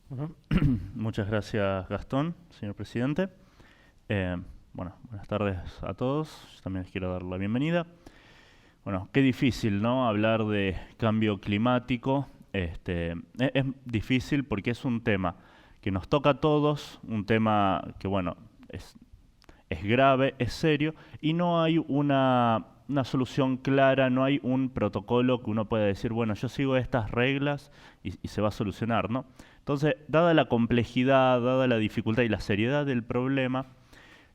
Bueno, muchas gracias, Gastón, señor presidente. Eh, buenas tardes a todos. Yo también les quiero dar la bienvenida. Bueno, qué difícil, ¿no? Hablar de cambio climático. Es difícil porque es un tema que nos toca a todos, un tema que, bueno, es grave, es serio, y no hay una solución clara, no hay un protocolo que uno pueda decir, bueno, yo sigo estas reglas y se va a solucionar, ¿no? Entonces, dada la complejidad, dada la dificultad y la seriedad del problema,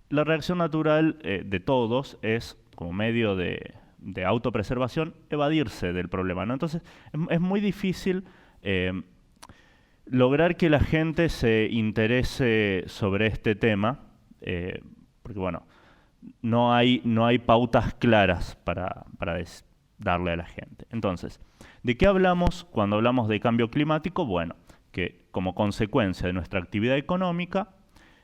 la reacción natural de todos es, como medio de autopreservación, evadirse del problema, ¿no? Entonces, es muy difícil lograr que la gente se interese sobre este tema, porque bueno, no hay pautas claras para darle a la gente. Entonces, ¿de qué hablamos cuando hablamos de cambio climático? Bueno, que como consecuencia de nuestra actividad económica,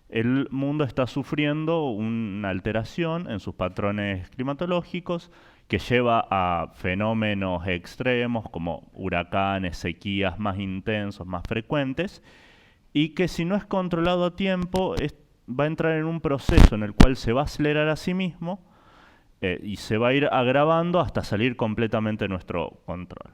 el mundo está sufriendo una alteración en sus patrones climatológicos que lleva a fenómenos extremos como huracanes, sequías más intensos, más frecuentes, y que si no es controlado a tiempo va a entrar en un proceso en el cual se va a acelerar a sí mismo y se va a ir agravando hasta salir completamente de nuestro control.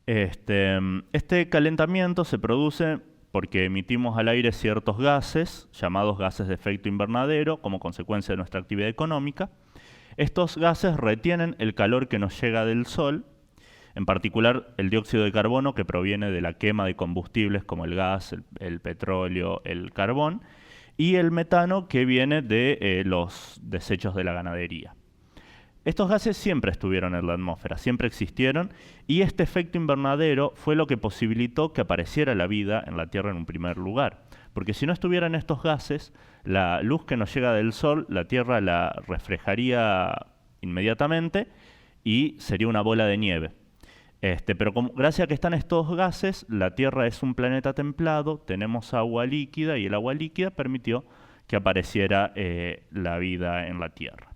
Este calentamiento se produce porque emitimos al aire ciertos gases, llamados gases de efecto invernadero, como consecuencia de nuestra actividad económica. Estos gases retienen el calor que nos llega del sol, en particular el dióxido de carbono que proviene de la quema de combustibles como el gas, el petróleo, el carbón, y el metano que viene de los desechos de la ganadería. Estos gases siempre estuvieron en la atmósfera, siempre existieron, y este efecto invernadero fue lo que posibilitó que apareciera la vida en la Tierra en un primer lugar. Porque si no estuvieran estos gases, la luz que nos llega del Sol, la Tierra la reflejaría inmediatamente y sería una bola de nieve. Pero gracias a que están estos gases, la Tierra es un planeta templado, tenemos agua líquida y el agua líquida permitió que apareciera la vida en la Tierra.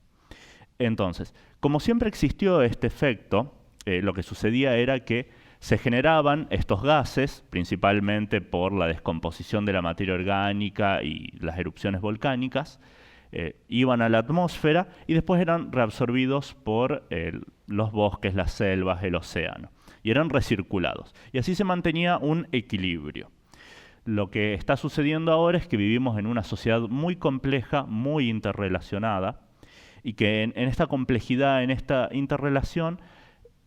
Entonces, como siempre existió este efecto, lo que sucedía era que se generaban estos gases, principalmente por la descomposición de la materia orgánica y las erupciones volcánicas, iban a la atmósfera y después eran reabsorbidos por los bosques, las selvas, el océano, y eran recirculados. Y así se mantenía un equilibrio. Lo que está sucediendo ahora es que vivimos en una sociedad muy compleja, muy interrelacionada, y que en esta complejidad, en esta interrelación,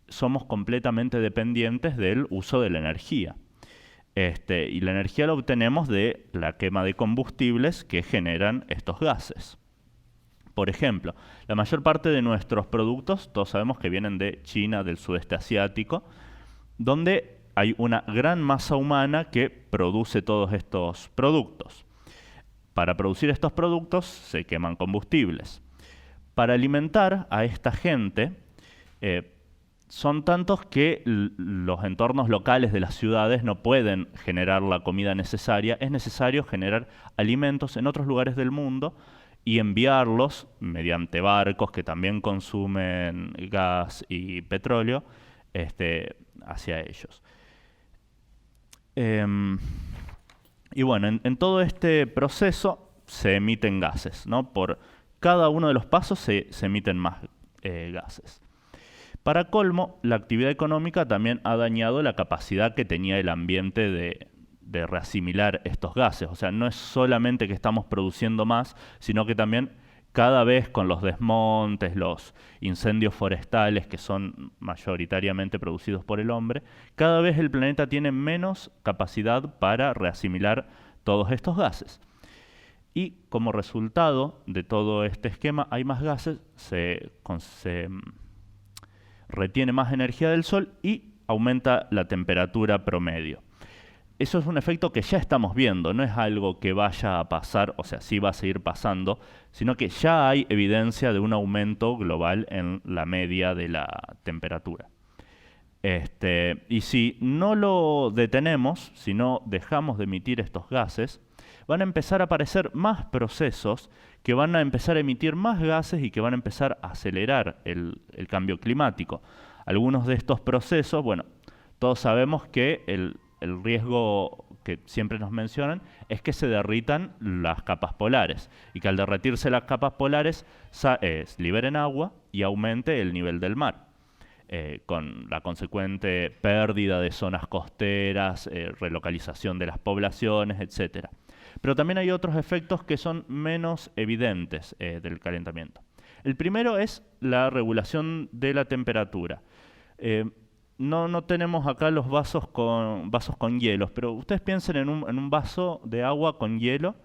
somos completamente dependientes del uso de la energía. Y la energía la obtenemos de la quema de combustibles que generan estos gases. Por ejemplo, la mayor parte de nuestros productos, todos sabemos que vienen de China, del sudeste asiático, donde hay una gran masa humana que produce todos estos productos. Para producir estos productos se queman combustibles. Para alimentar a esta gente, son tantos que los entornos locales de las ciudades no pueden generar la comida necesaria. Es necesario generar alimentos en otros lugares del mundo y enviarlos mediante barcos que también consumen gas y petróleo hacia ellos. Y bueno, en todo este proceso se emiten gases, ¿no? Por cada uno de los pasos se emiten más gases. Para colmo, la actividad económica también ha dañado la capacidad que tenía el ambiente de reasimilar estos gases. O sea, no es solamente que estamos produciendo más, sino que también cada vez con los desmontes, los incendios forestales que son mayoritariamente producidos por el hombre, cada vez el planeta tiene menos capacidad para reasimilar todos estos gases. Y como resultado de todo este esquema hay más gases, se retiene más energía del Sol y aumenta la temperatura promedio. Eso es un efecto que ya estamos viendo, no es algo que vaya a pasar, o sea, sí va a seguir pasando, sino que ya hay evidencia de un aumento global en la media de la temperatura. Y si no lo detenemos, si no dejamos de emitir estos gases, van a empezar a aparecer más procesos que van a empezar a emitir más gases y que van a empezar a acelerar el cambio climático. Algunos de estos procesos, bueno, todos sabemos que el el riesgo que siempre nos mencionan es que se derritan las capas polares y que al derretirse las capas polares liberen agua y aumente el nivel del mar, con la consecuente pérdida de zonas costeras, relocalización de las poblaciones, etc. Pero también hay otros efectos que son menos evidentes del calentamiento. El primero es la regulación de la temperatura. No tenemos acá los vasos con hielos, pero ustedes piensen en un vaso de agua con hielo.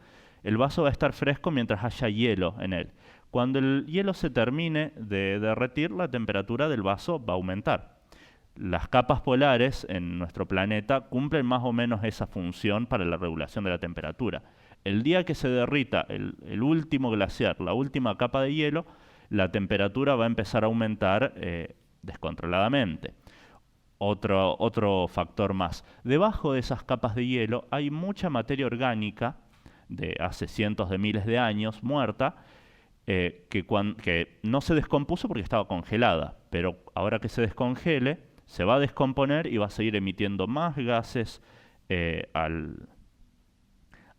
El vaso va a estar fresco mientras haya hielo en él. Cuando el hielo se termine de derretir, la temperatura del vaso va a aumentar. Las capas polares en nuestro planeta cumplen más o menos esa función para la regulación de la temperatura. El día que se derrita el último glaciar, la última capa de hielo, la temperatura va a empezar a aumentar descontroladamente. Otro factor más. Debajo de esas capas de hielo hay mucha materia orgánica de hace cientos de miles de años muerta que no se descompuso porque estaba congelada, pero ahora que se descongele se va a descomponer y va a seguir emitiendo más gases al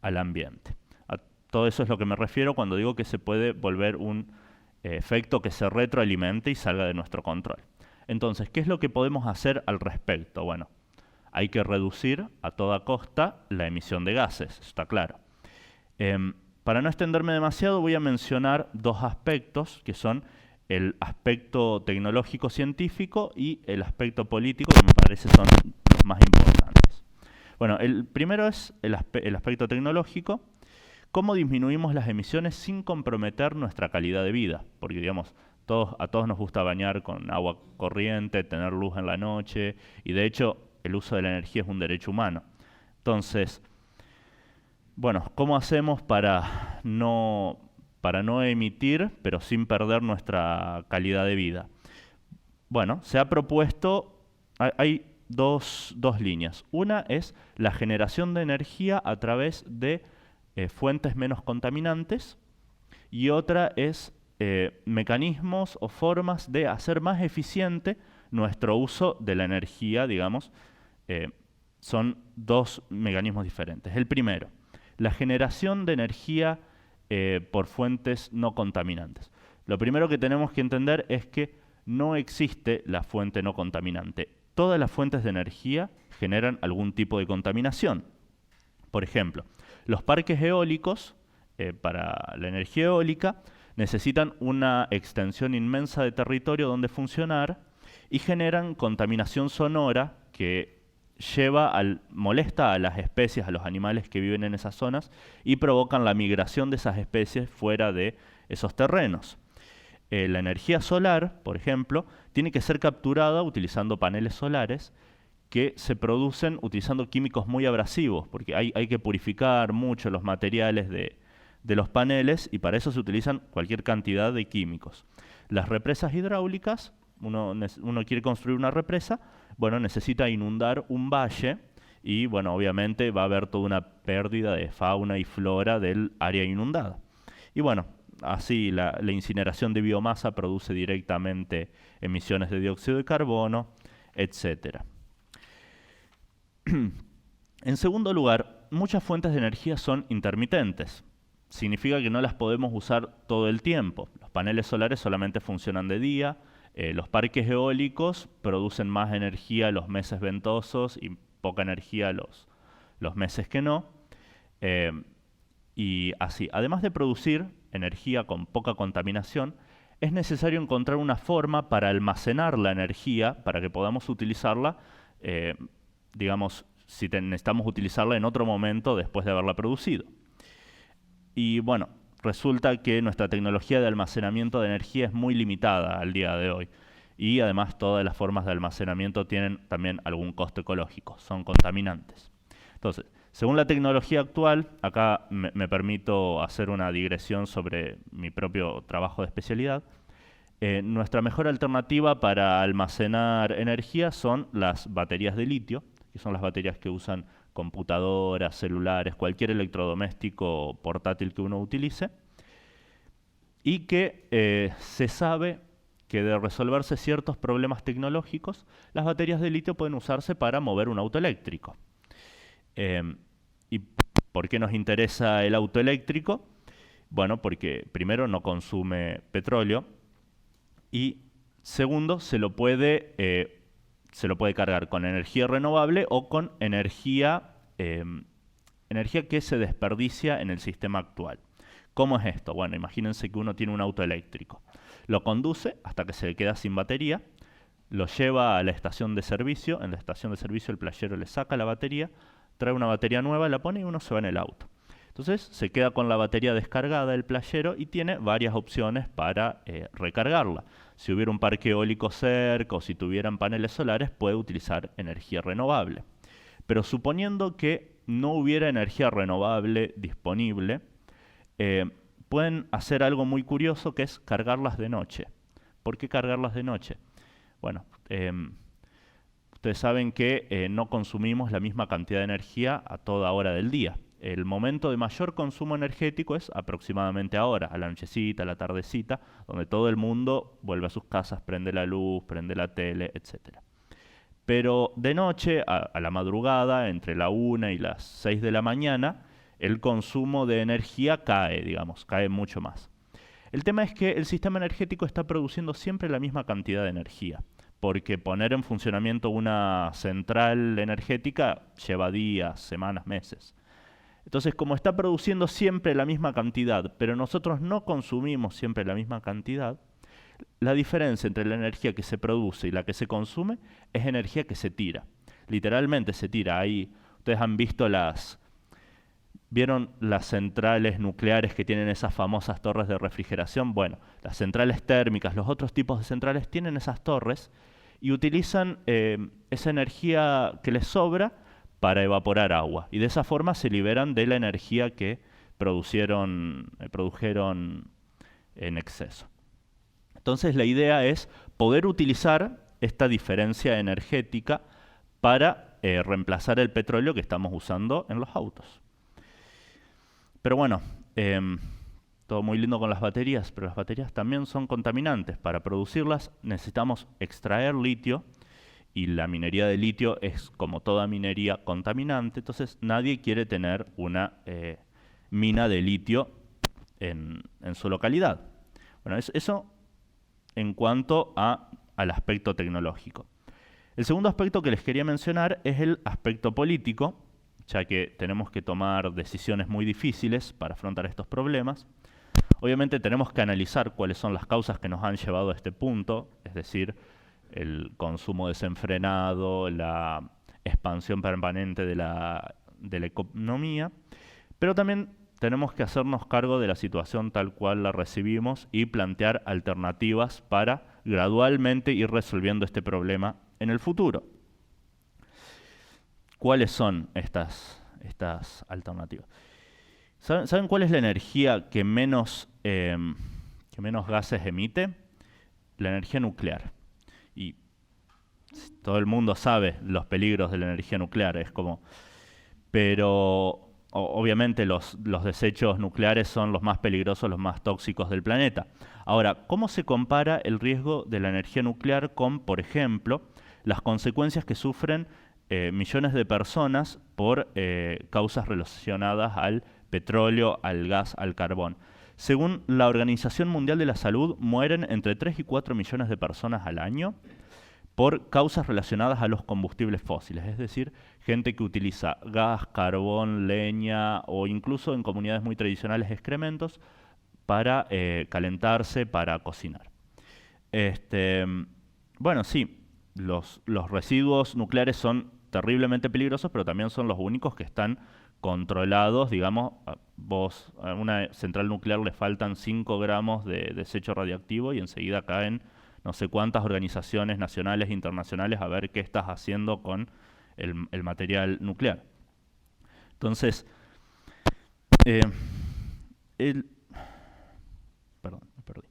ambiente. A todo eso es lo que me refiero cuando digo que se puede volver un efecto que se retroalimente y salga de nuestro control. Entonces, ¿qué es lo que podemos hacer al respecto? Bueno, hay que reducir a toda costa la emisión de gases, está claro. Para no extenderme demasiado, voy a mencionar dos aspectos, que son el aspecto tecnológico científico y el aspecto político, que me parece son los más importantes. Bueno, el primero es el aspecto tecnológico. ¿Cómo disminuimos las emisiones sin comprometer nuestra calidad de vida? Porque, digamos, a todos nos gusta bañar con agua corriente, tener luz en la noche, y de hecho el uso de la energía es un derecho humano. Entonces, bueno, ¿cómo hacemos para no emitir, pero sin perder nuestra calidad de vida? Bueno, se ha propuesto, hay dos líneas. Una es la generación de energía a través de fuentes menos contaminantes, y otra es mecanismos o formas de hacer más eficiente nuestro uso de la energía, digamos. Son dos mecanismos diferentes. El primero, la generación de energía por fuentes no contaminantes. Lo primero que tenemos que entender es que no existe la fuente no contaminante. Todas las fuentes de energía generan algún tipo de contaminación. Por ejemplo, los parques eólicos, para la energía eólica, necesitan una extensión inmensa de territorio donde funcionar y generan contaminación sonora que molesta a las especies, a los animales que viven en esas zonas, y provocan la migración de esas especies fuera de esos terrenos. La energía solar, por ejemplo, tiene que ser capturada utilizando paneles solares que se producen utilizando químicos muy abrasivos, porque hay que purificar mucho los materiales de los paneles, y para eso se utilizan cualquier cantidad de químicos. Las represas hidráulicas, uno quiere construir una represa, bueno, necesita inundar un valle, y bueno, obviamente va a haber toda una pérdida de fauna y flora del área inundada. Y bueno, así la incineración de biomasa produce directamente emisiones de dióxido de carbono, etc. En segundo lugar, muchas fuentes de energía son intermitentes. Significa que no las podemos usar todo el tiempo. Los paneles solares solamente funcionan de día, los parques eólicos producen más energía los meses ventosos y poca energía los meses que no. Y así, además de producir energía con poca contaminación, es necesario encontrar una forma para almacenar la energía para que podamos utilizarla, digamos, si necesitamos utilizarla en otro momento después de haberla producido. Y bueno, resulta que nuestra tecnología de almacenamiento de energía es muy limitada al día de hoy. Y además todas las formas de almacenamiento tienen también algún costo ecológico, son contaminantes. Entonces, según la tecnología actual, acá me permito hacer una digresión sobre mi propio trabajo de especialidad. Nuestra mejor alternativa para almacenar energía son las baterías de litio, que son las baterías que usan computadoras, celulares, cualquier electrodoméstico portátil que uno utilice, y que se sabe que de resolverse ciertos problemas tecnológicos, las baterías de litio pueden usarse para mover un auto eléctrico. ¿Y por qué nos interesa el auto eléctrico? Bueno, porque primero no consume petróleo y segundo se lo puede cargar con energía renovable o con energía que se desperdicia en el sistema actual. ¿Cómo es esto? Bueno, imagínense que uno tiene un auto eléctrico. Lo conduce hasta que se queda sin batería, lo lleva a la estación de servicio, en la estación de servicio el playero le saca la batería, trae una batería nueva, la pone y uno se va en el auto. Entonces se queda con la batería descargada el playero y tiene varias opciones para recargarla. Si hubiera un parque eólico cerca o si tuvieran paneles solares, puede utilizar energía renovable. Pero suponiendo que no hubiera energía renovable disponible, pueden hacer algo muy curioso, que es cargarlas de noche. ¿Por qué cargarlas de noche? Bueno, ustedes saben que no consumimos la misma cantidad de energía a toda hora del día. El momento de mayor consumo energético es aproximadamente ahora, a la nochecita, a la tardecita, donde todo el mundo vuelve a sus casas, prende la luz, prende la tele, etc. Pero de noche, a la madrugada, entre la 1 y las 6 de la mañana, el consumo de energía cae, digamos, cae mucho más. El tema es que el sistema energético está produciendo siempre la misma cantidad de energía, porque poner en funcionamiento una central energética lleva días, semanas, meses. Entonces, como está produciendo siempre la misma cantidad, pero nosotros no consumimos siempre la misma cantidad, la diferencia entre la energía que se produce y la que se consume es energía que se tira. Literalmente se tira. Ahí, ustedes han visto ¿vieron las centrales nucleares que tienen esas famosas torres de refrigeración? Bueno, las centrales térmicas, los otros tipos de centrales tienen esas torres y utilizan esa energía que les sobra para evaporar agua. Y de esa forma se liberan de la energía que produjeron en exceso. Entonces la idea es poder utilizar esta diferencia energética para reemplazar el petróleo que estamos usando en los autos. Pero bueno, todo muy lindo con las baterías, pero las baterías también son contaminantes. Para producirlas necesitamos extraer litio y la minería de litio es, como toda minería, contaminante. Entonces nadie quiere tener una mina de litio en su localidad. Bueno, eso en cuanto al aspecto tecnológico. El segundo aspecto que les quería mencionar es el aspecto político, ya que tenemos que tomar decisiones muy difíciles para afrontar estos problemas. Obviamente tenemos que analizar cuáles son las causas que nos han llevado a este punto, es decir, el consumo desenfrenado, la expansión permanente de la economía, pero también tenemos que hacernos cargo de la situación tal cual la recibimos y plantear alternativas para gradualmente ir resolviendo este problema en el futuro. ¿Cuáles son estas alternativas? ¿Saben cuál es la energía que menos gases emite? La energía nuclear. Y todo el mundo sabe los peligros de la energía nuclear, pero obviamente los desechos nucleares son los más peligrosos, los más tóxicos del planeta. Ahora, ¿cómo se compara el riesgo de la energía nuclear con, por ejemplo, las consecuencias que sufren millones de personas por causas relacionadas al petróleo, al gas, al carbón? Según la Organización Mundial de la Salud, mueren entre 3 y 4 millones de personas al año por causas relacionadas a los combustibles fósiles, es decir, gente que utiliza gas, carbón, leña o incluso en comunidades muy tradicionales excrementos para calentarse, para cocinar. Bueno, sí, los residuos nucleares son terriblemente peligrosos, pero también son los únicos que están controlados. Digamos, a una central nuclear le faltan 5 gramos de desecho radiactivo y enseguida caen no sé cuántas organizaciones nacionales e internacionales a ver qué estás haciendo con el material nuclear. Entonces, perdón, me perdí.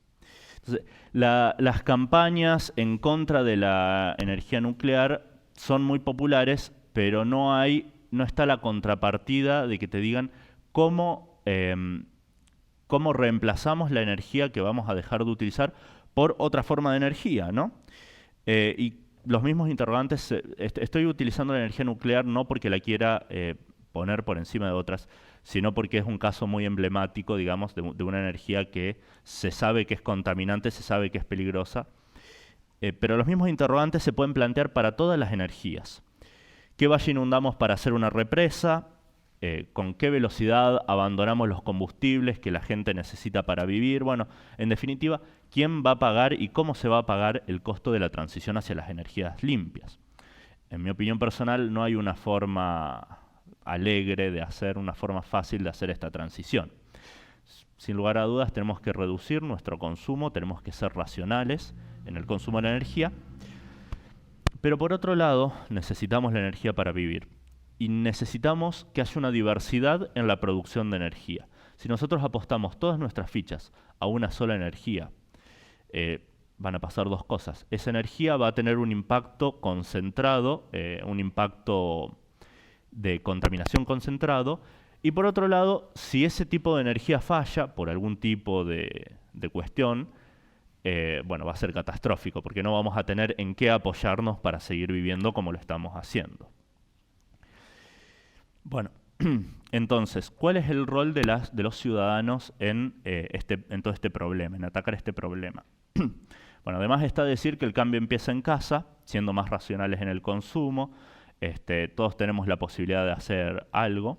Entonces, las campañas en contra de la energía nuclear son muy populares, pero no está la contrapartida de que te digan cómo reemplazamos la energía que vamos a dejar de utilizar por otra forma de energía, ¿no? Y los mismos interrogantes, estoy utilizando la energía nuclear no porque la quiera poner por encima de otras, sino porque es un caso muy emblemático, digamos, de una energía que se sabe que es contaminante, se sabe que es peligrosa, pero los mismos interrogantes se pueden plantear para todas las energías. ¿Qué valle inundamos para hacer una represa? ¿Con qué velocidad abandonamos los combustibles que la gente necesita para vivir? Bueno, en definitiva, ¿quién va a pagar y cómo se va a pagar el costo de la transición hacia las energías limpias? En mi opinión personal, no hay una forma alegre de hacer, una forma fácil de hacer esta transición. Sin lugar a dudas, tenemos que reducir nuestro consumo, tenemos que ser racionales en el consumo de la energía, pero por otro lado, necesitamos la energía para vivir. Y necesitamos que haya una diversidad en la producción de energía. Si nosotros apostamos todas nuestras fichas a una sola energía, van a pasar dos cosas. Esa energía va a tener un impacto concentrado, un impacto de contaminación concentrado, y por otro lado, si ese tipo de energía falla por algún tipo de cuestión, bueno, va a ser catastrófico, porque no vamos a tener en qué apoyarnos para seguir viviendo como lo estamos haciendo. Bueno, entonces, ¿cuál es el rol de los ciudadanos en todo este problema, en atacar este problema? Bueno, además está decir que el cambio empieza en casa, siendo más racionales en el consumo, todos tenemos la posibilidad de hacer algo,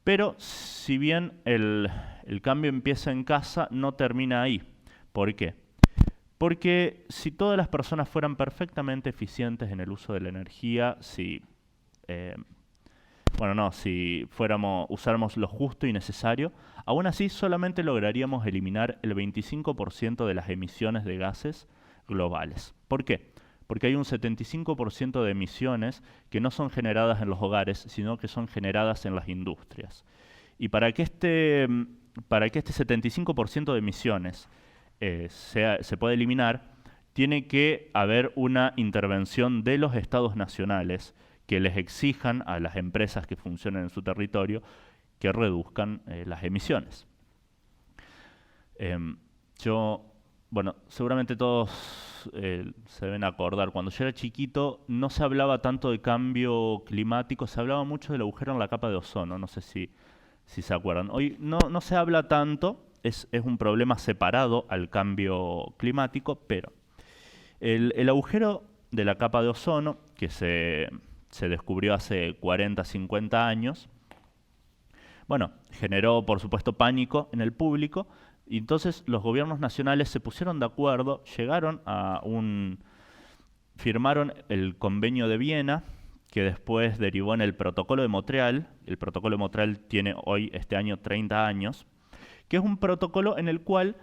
pero si bien el cambio empieza en casa, no termina ahí. ¿Por qué? Porque si todas las personas fueran perfectamente eficientes en el uso de la energía, si usáramos lo justo y necesario, aún así solamente lograríamos eliminar el 25% de las emisiones de gases globales. ¿Por qué? Porque hay un 75% de emisiones que no son generadas en los hogares, sino que son generadas en las industrias. Y para que este 75% de emisiones se pueda eliminar, tiene que haber una intervención de los estados nacionales que les exijan a las empresas que funcionen en su territorio que reduzcan las emisiones. Bueno, seguramente todos se deben acordar, cuando yo era chiquito no se hablaba tanto de cambio climático, se hablaba mucho del agujero en la capa de ozono, no sé si se acuerdan. Hoy no se habla tanto, es un problema separado al cambio climático, pero el agujero de la capa de ozono, que se descubrió hace 40, 50 años, bueno, generó por supuesto pánico en el público, y entonces los gobiernos nacionales se pusieron de acuerdo, firmaron el Convenio de Viena, que después derivó en el Protocolo de Montreal. El Protocolo de Montreal tiene este año 30 años, que es un protocolo en el cual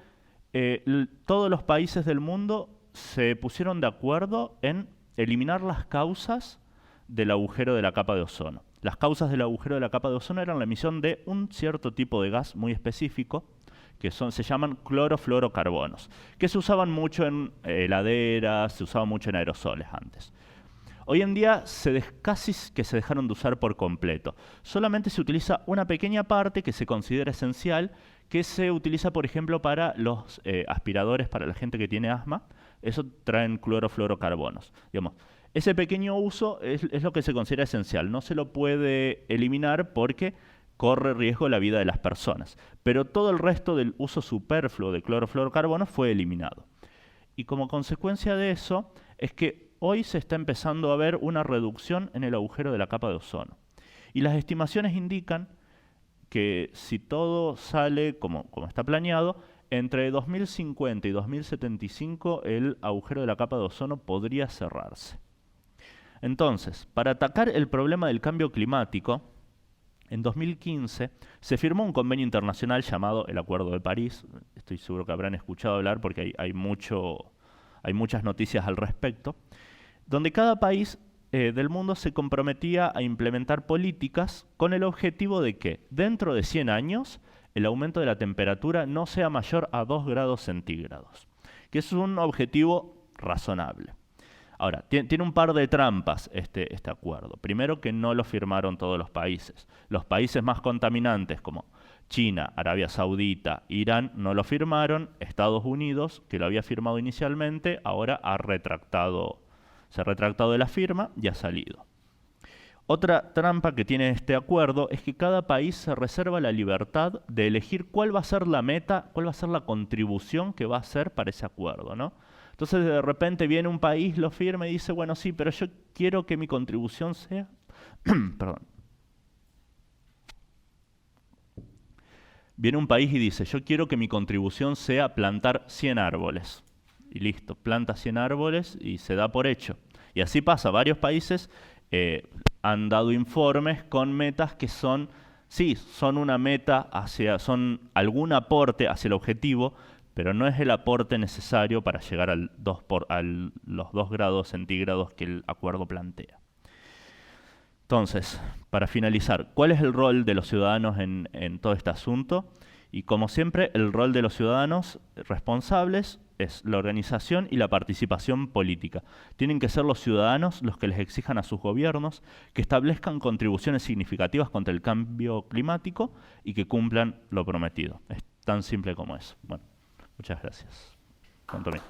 todos los países del mundo se pusieron de acuerdo en eliminar las causas del agujero de la capa de ozono. Las causas del agujero de la capa de ozono eran la emisión de un cierto tipo de gas muy específico, que se llaman clorofluorocarbonos, que se usaban mucho en heladeras, se usaban mucho en aerosoles antes. Hoy en día casi que se dejaron de usar por completo. Solamente se utiliza una pequeña parte que se considera esencial, que se utiliza, por ejemplo, para los aspiradores, para la gente que tiene asma. Eso traen clorofluorocarbonos. Digamos, ese pequeño uso es lo que se considera esencial. No se lo puede eliminar porque corre riesgo la vida de las personas. Pero todo el resto del uso superfluo de clorofluorocarbonos fue eliminado. Y como consecuencia de eso, es que hoy se está empezando a ver una reducción en el agujero de la capa de ozono. Y las estimaciones indican que si todo sale como está planeado, entre 2050 y 2075 el agujero de la capa de ozono podría cerrarse. Entonces, para atacar el problema del cambio climático, en 2015 se firmó un convenio internacional llamado el Acuerdo de París. Estoy seguro que habrán escuchado hablar porque hay muchas noticias al respecto, donde cada país del mundo se comprometía a implementar políticas con el objetivo de que dentro de 100 años el aumento de la temperatura no sea mayor a 2 grados centígrados, que es un objetivo razonable. Ahora, tiene un par de trampas este acuerdo. Primero, que no lo firmaron todos los países. Los países más contaminantes como China, Arabia Saudita, Irán no lo firmaron. Estados Unidos, que lo había firmado inicialmente, ahora se ha retractado de la firma y ha salido. Otra trampa que tiene este acuerdo es que cada país se reserva la libertad de elegir cuál va a ser la meta, cuál va a ser la contribución que va a hacer para ese acuerdo, ¿no? Entonces de repente viene un país, lo firma y dice, bueno, sí, pero yo quiero que mi contribución sea... Perdón. Viene un país y dice, yo quiero que mi contribución sea plantar 100 árboles. Y listo, planta 100 árboles y se da por hecho. Y así pasa, varios países han dado informes con metas que son, sí, son una meta, son algún aporte hacia el objetivo, pero no es el aporte necesario para llegar a los 2 grados centígrados que el acuerdo plantea. Entonces, para finalizar, ¿cuál es el rol de los ciudadanos en todo este asunto? Y como siempre, el rol de los ciudadanos responsables es la organización y la participación política. Tienen que ser los ciudadanos los que les exijan a sus gobiernos que establezcan contribuciones significativas contra el cambio climático y que cumplan lo prometido. Es tan simple como eso. Bueno, muchas gracias. Cuanto menos.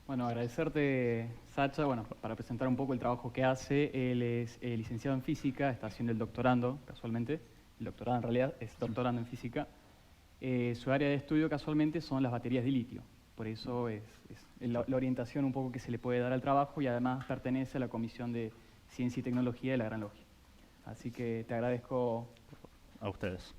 Bueno, agradecerte, Sacha, para presentar un poco el trabajo que hace. Él es licenciado en física, está haciendo el doctorando, casualmente. El doctorado en realidad es doctorando en física. Su área de estudio, casualmente, son las baterías de litio. Por eso es la orientación un poco que se le puede dar al trabajo y además pertenece a la Comisión de Ciencia y Tecnología de la Gran Logia. Así que te agradezco. A ustedes.